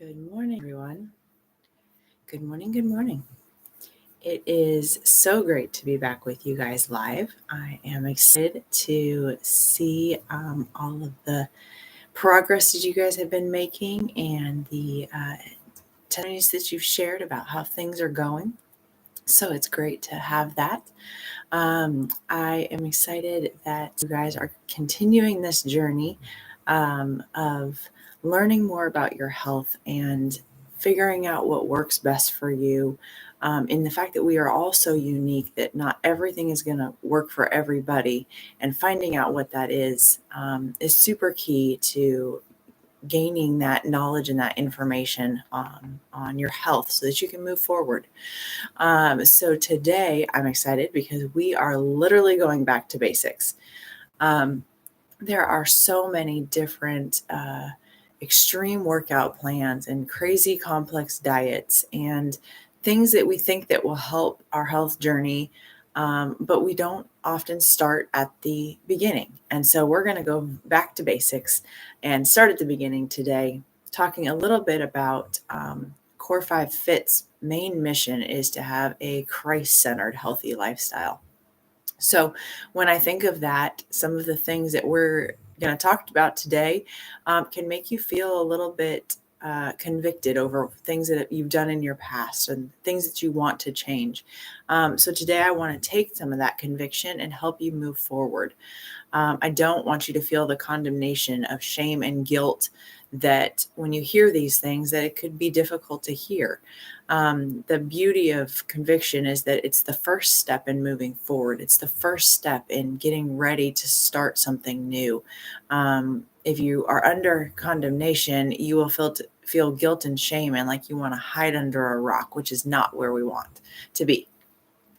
Good morning, everyone. Good morning. Good morning. It is so great to be back with you guys live. I am excited to see all of the progress that you guys have been making and the testimonies that you've shared about how things are going. So it's great to have that. I am excited that you guys are continuing this journey of learning more about your health and figuring out what works best for you. In the fact that we are all so unique that not everything is going to work for everybody, and finding out what that is super key to gaining that knowledge and that information on your health so that you can move forward. So today I'm excited because we are literally going back to basics. There are so many different extreme workout plans and crazy complex diets and things that we think that will help our health journey, but we don't often start at the beginning. And so we're going to go back to basics and start at the beginning today, talking a little bit about Core 5 Fit's main mission is to have a Christ-centered healthy lifestyle. So when I think of that, some of the things that we're going to talk about today can make you feel a little bit convicted over things that you've done in your past and things that you want to change. So today I want to take some of that conviction and help you move forward. I don't want you to feel the condemnation of shame and guilt that when you hear these things, that it could be difficult to hear. The beauty of conviction is that it's the first step in moving forward. It's the first step in getting ready to start something new. If you are under condemnation, you will feel guilt and shame and like you want to hide under a rock, which is not where we want to be.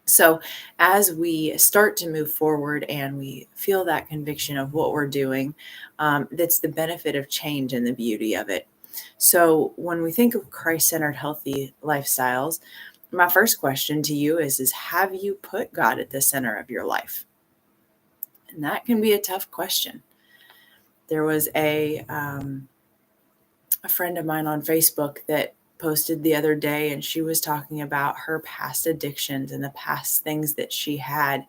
So as we start to move forward and we feel that conviction of what we're doing, that's the benefit of change and the beauty of it. So when we think of Christ-centered healthy lifestyles, my first question to you is have you put God at the center of your life? And that can be a tough question. There was a friend of mine on Facebook that posted the other day, and she was talking about her past addictions and the past things that she had,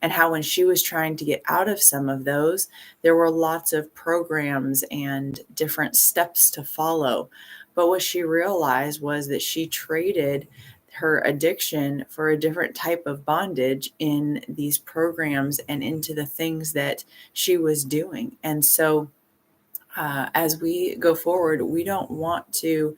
and how when she was trying to get out of some of those, there were lots of programs and different steps to follow. But what she realized was that she traded her addiction for a different type of bondage in these programs and into the things that she was doing. And so as we go forward, we don't want to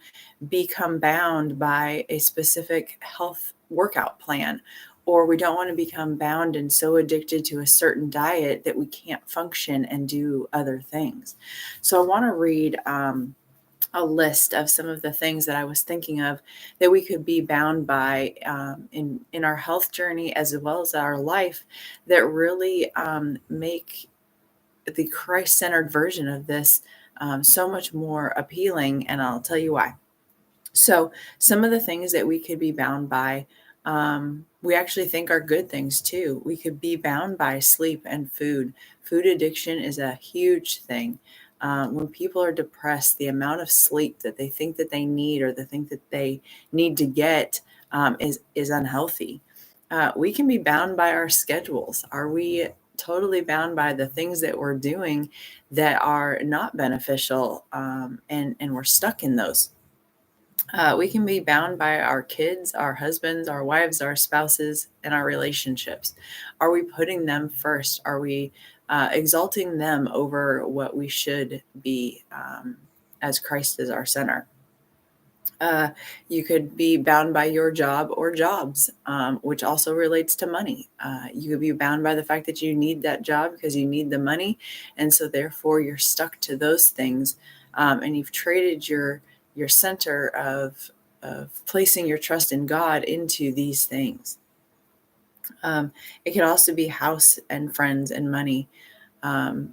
become bound by a specific health workout plan, or we don't want to become bound and so addicted to a certain diet that we can't function and do other things. So I want to read a list of some of the things that I was thinking of that we could be bound by in our health journey as well as our life that really make the Christ-centered version of this so much more appealing, and I'll tell you why. So some of the things that we could be bound by, we actually think are good things too. We could be bound by sleep and food. Food addiction is a huge thing. When people are depressed, the amount of sleep that they think that they need or they think that they need to get is unhealthy. We can be bound by our schedules. Are we totally bound by the things that we're doing that are not beneficial, and we're stuck in those? We can be bound by our kids, our husbands, our wives, our spouses, and our relationships. Are we putting them first? Are we exalting them over what we should be, as Christ is our center? You could be bound by your job or jobs, which also relates to money. You could be bound by the fact that you need that job because you need the money. And so therefore you're stuck to those things. And you've traded your center of placing your trust in God into these things. It could also be house and friends and money.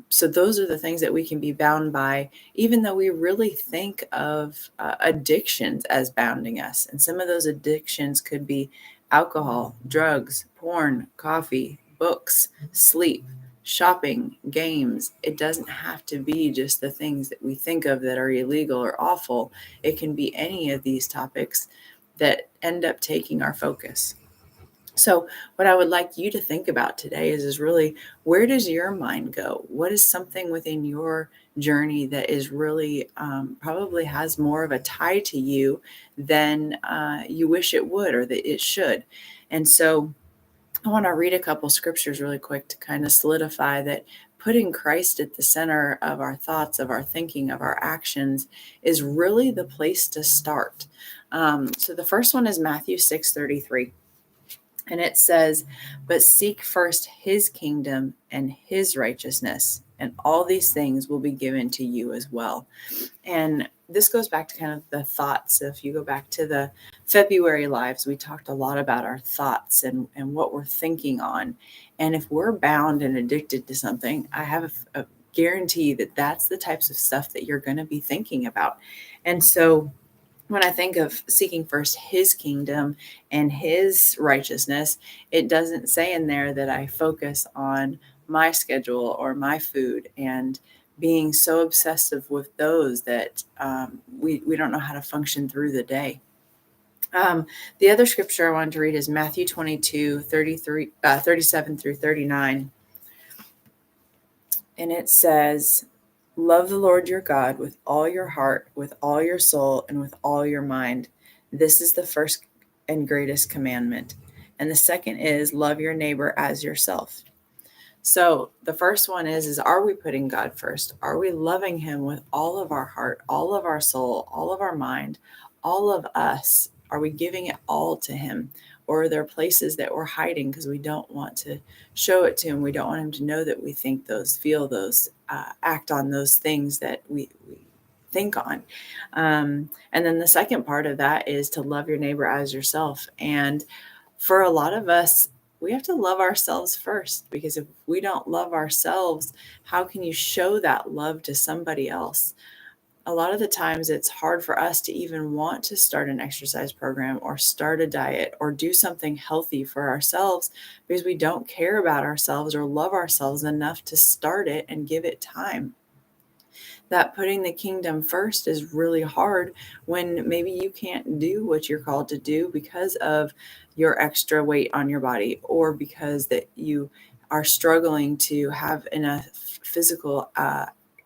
So those are the things that we can be bound by, even though we really think of addictions as bounding us. And some of those addictions could be alcohol, drugs, porn, coffee, books, sleep, shopping, games. It doesn't have to be just the things that we think of that are illegal or awful. It can be any of these topics that end up taking our focus. So what I would like you to think about today is really, where does your mind go? What is something within your journey that is really probably has more of a tie to you than you wish it would or that it should? And so I want to read a couple scriptures really quick to kind of solidify that putting Christ at the center of our thoughts, of our thinking, of our actions is really the place to start. So the first one is Matthew 6:33. And it says, but seek first his kingdom and his righteousness, and all these things will be given to you as well. And this goes back to kind of the thoughts. If you go back to the February lives, we talked a lot about our thoughts and what we're thinking on. And if we're bound and addicted to something, I have a guarantee that that's the types of stuff that you're going to be thinking about. And so when I think of seeking first his kingdom and his righteousness, it doesn't say in there that I focus on my schedule or my food and being so obsessive with those that we don't know how to function through the day. The other scripture I wanted to read is Matthew 37 through 39. And it says, love the Lord your God with all your heart, with all your soul, and with all your mind. This is the first and greatest commandment. And the second is love your neighbor as yourself. So the first one is are we putting God first? Are we loving him with all of our heart, all of our soul, all of our mind, all of us? Are we giving it all to him? Or are there places that we're hiding because we don't want to show it to him? We don't want him to know that we think those, feel those, act on those things that we think on. And then the second part of that is to love your neighbor as yourself. And for a lot of us, we have to love ourselves first, because if we don't love ourselves, how can you show that love to somebody else? A lot of the times it's hard for us to even want to start an exercise program or start a diet or do something healthy for ourselves because we don't care about ourselves or love ourselves enough to start it and give it time. That putting the kingdom first is really hard when maybe you can't do what you're called to do because of your extra weight on your body, or because that you are struggling to have enough physical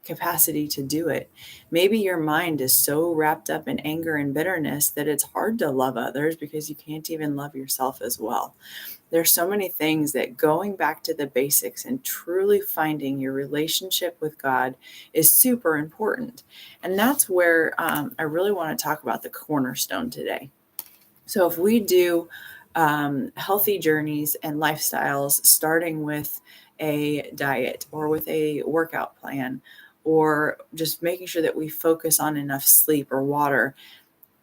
capacity to do it. Maybe your mind is so wrapped up in anger and bitterness that it's hard to love others because you can't even love yourself as well. There's so many things that going back to the basics and truly finding your relationship with God is super important. And that's where I really want to talk about the cornerstone today. So if we do healthy journeys and lifestyles, starting with a diet or with a workout plan, or just making sure that we focus on enough sleep or water,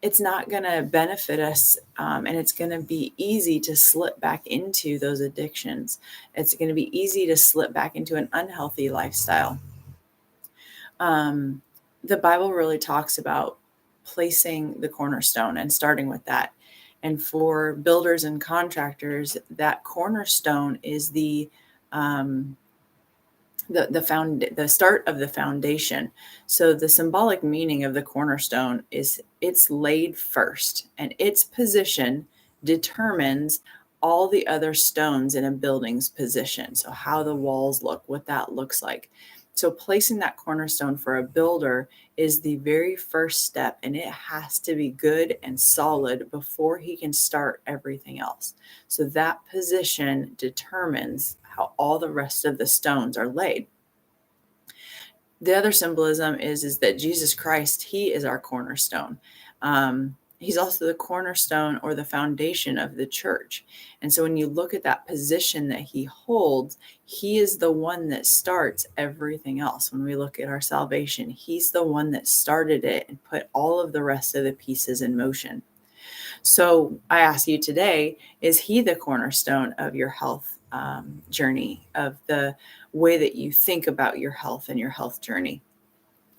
it's not going to benefit us, and it's going to be easy to slip back into those addictions. It's going to be easy to slip back into an unhealthy lifestyle. The Bible really talks about placing the cornerstone and starting with that. And for builders and contractors, that cornerstone is the start of the foundation. So the symbolic meaning of the cornerstone is it's laid first, and its position determines all the other stones in a building's position. So how the walls look, what that looks like. So placing that cornerstone for a builder is the very first step, and it has to be good and solid before he can start everything else. So that position determines how all the rest of the stones are laid. The other symbolism is that Jesus Christ, he is our cornerstone. He's also the cornerstone or the foundation of the church. And so when you look at that position that he holds, he is the one that starts everything else. When we look at our salvation, he's the one that started it and put all of the rest of the pieces in motion. So I ask you today, is he the cornerstone of your health journey, of the way that you think about your health and your health journey?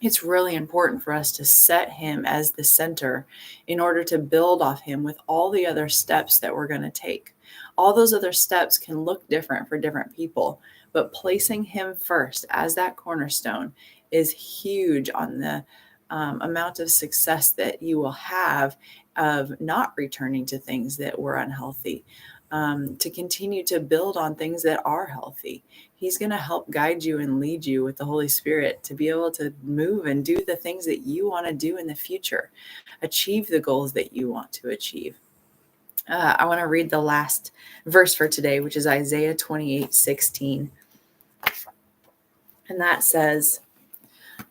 It's really important for us to set him as the center in order to build off him with all the other steps that we're going to take. All those other steps can look different for different people, but placing him first as that cornerstone is huge on the amount of success that you will have of not returning to things that were unhealthy, to continue to build on things that are healthy. He's going to help guide you and lead you with the Holy Spirit to be able to move and do the things that you want to do in the future, achieve the goals that you want to achieve. I want to read the last verse for today, which is Isaiah 28:16. And that says,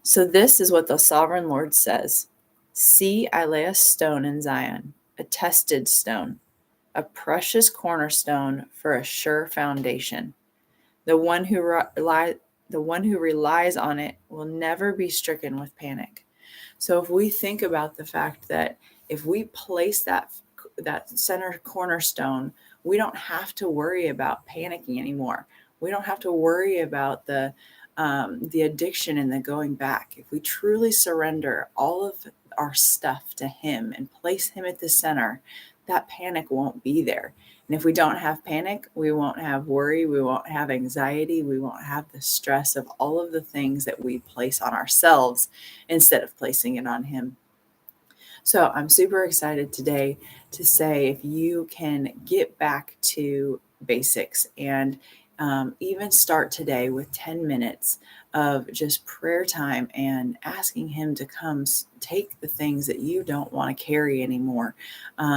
"So this is what the sovereign Lord says. See, I lay a stone in Zion, a tested stone, a precious cornerstone for a sure foundation. The one who relies on it will never be stricken with panic." So if we think about the fact that if we place that center cornerstone, we don't have to worry about panicking anymore. We don't have to worry about the addiction and the going back. If we truly surrender all of our stuff to Him and place Him at the center, that panic won't be there. And if we don't have panic, we won't have worry, we won't have anxiety, we won't have the stress of all of the things that we place on ourselves instead of placing it on Him. So I'm super excited today to say if you can get back to basics and even start today with 10 minutes of just prayer time and asking Him to come take the things that you don't want to carry anymore,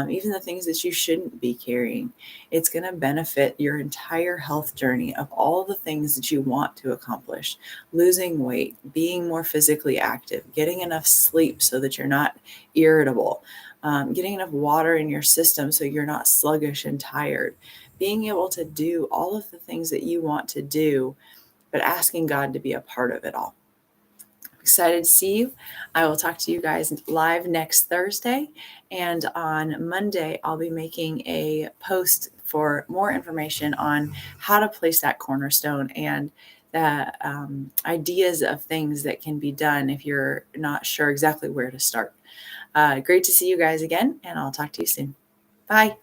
even the things that you shouldn't be carrying. It's going to benefit your entire health journey of all the things that you want to accomplish: losing weight, being more physically active, getting enough sleep so that you're not irritable, getting enough water in your system so you're not sluggish and tired, being able to do all of the things that you want to do, but asking God to be a part of it all. I'm excited to see you. I will talk to you guys live next Thursday. And on Monday, I'll be making a post for more information on how to place that cornerstone and the ideas of things that can be done if you're not sure exactly where to start. Great to see you guys again, and I'll talk to you soon. Bye.